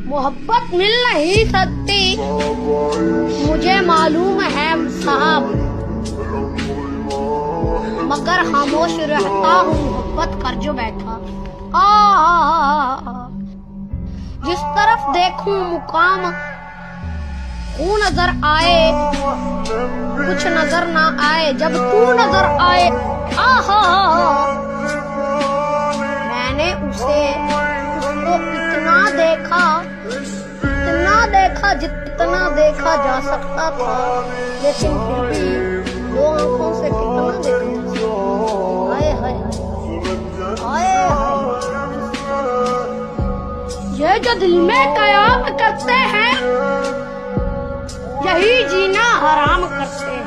मोहब्बत मिल नहीं सकती, मुझे मालूम है साहब, मगर खामोश रहता हूँ मोहब्बत कर जो बैठा। जिस तरफ देखूं मुकाम तू नजर आए, कुछ नजर ना आए जब तू नजर आए। मैंने उसको इतना देखा जितना देखा जा सकता था, लेकिन फिर भी दो आंखों से कितना देखा जा सकता। हाय हाय हाय ये जो दिल में कयाम करते हैं, यही जीना हराम करते हैं।